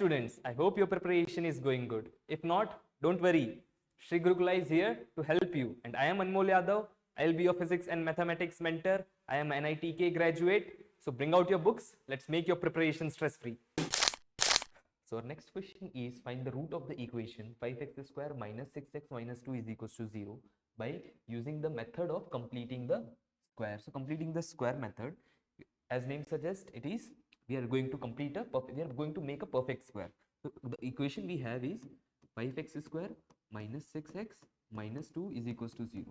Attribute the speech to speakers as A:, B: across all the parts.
A: students, I hope your preparation is going good. If not, don't worry. Sri Gurukula is here to help you. And I am Anmol Yadav. I will be your physics and mathematics mentor. I am an NEET graduate. So bring out your books. Let's make your preparation stress-free. So our next question is find the root of the equation 5x square minus 6x minus 2 is equals to 0 by using the method of completing the square. So completing the square method, as name suggests, it is we are going to make a perfect square. So the equation we have is 5x square minus 6x minus 2 is equals to 0.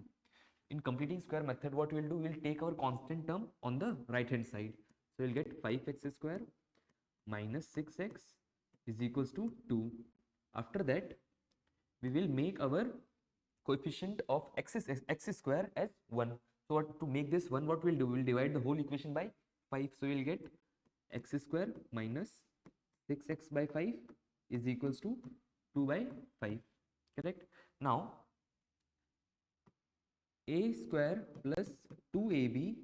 A: In completing square method, what we will do, we will take our constant term on the right hand side. So we will get 5x square minus 6x is equals to 2. After that, we will make our coefficient of x square as 1. So to make this 1, what we will do, we will divide the whole equation by 5. So we will get x square minus 6x by 5 is equals to 2 by 5. Correct? Now, a square plus 2ab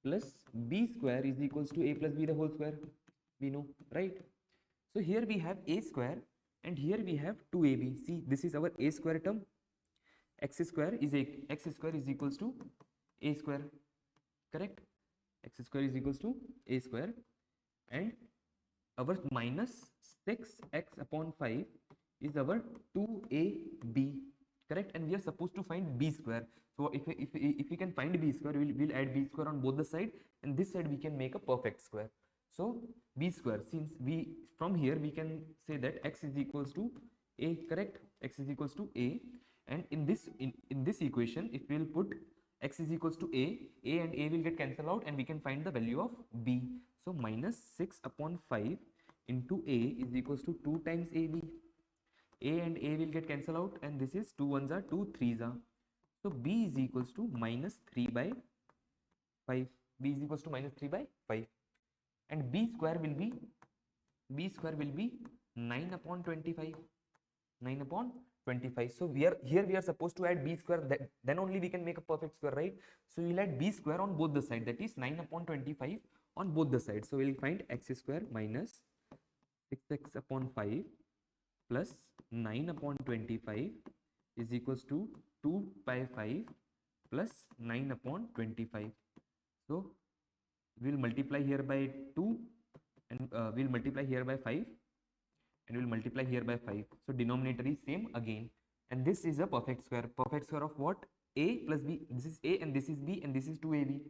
A: plus b square is equals to a plus b the whole square. We know, right? So here we have a square and here we have 2ab. See, this is our a square term. X square is equals to a square. Correct? X square is equals to a square, and our minus 6x upon 5 is our 2ab. Correct? And we are supposed to find b square. So if we can find b square, we'll add b square on both the side, and this side we can make a perfect square. So b square, since from here we can say that x is equals to a. Correct? X is equals to a, and in this equation, if we will put x is equals to a and a will get cancelled out, and we can find the value of b. So minus 6 upon 5 into a is equals to 2 times ab. A and a will get cancelled out, and this is 2 ones are 2 threes are. So b is equals to minus 3 by 5. B is equals to minus 3 by 5, and b square will be 9 upon 25. 9 upon 25. So we are supposed to add b square, then only we can make a perfect square, right? So we'll add b square on both the sides, that is 9 upon 25 on both the sides. So we'll find x square minus 6x upon 5 plus 9 upon 25 is equals to 2 by 5 plus 9 upon 25. So we'll multiply here by 2, and we'll multiply here by 5, and we'll multiply here by 5. So denominator is same again, and this is a perfect square. Perfect square of what? A plus b. This is a and this is b, and this is 2ab.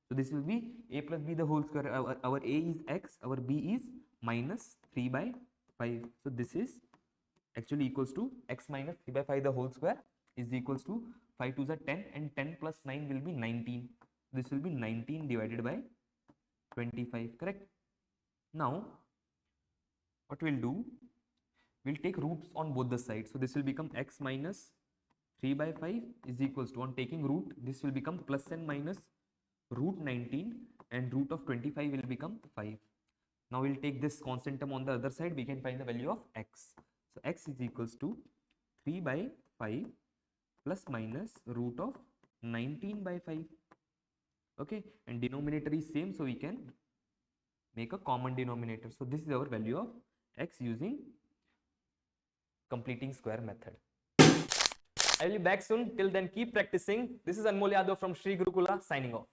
A: So this will be a plus b the whole square. Our a is x, our b is minus 3 by 5. So this is actually equals to x minus 3 by 5 the whole square is equals to 5 2s are 10, and 10 plus 9 will be 19. This will be 19 divided by 25. Correct? Now what we'll do, we'll take roots on both the sides. So this will become x minus 3 by 5 is equals to, on taking root, this will become plus and minus root 19, and root of 25 will become 5. Now we'll take this constant term on the other side, we can find the value of x. So x is equals to 3 by 5 plus minus root of 19 by 5. Okay, and denominator is same, so we can make a common denominator. So this is our value of x using completing square method. I will be back soon. Till then, keep practicing. This is Anmol Yadav from Sri Gurukula signing off.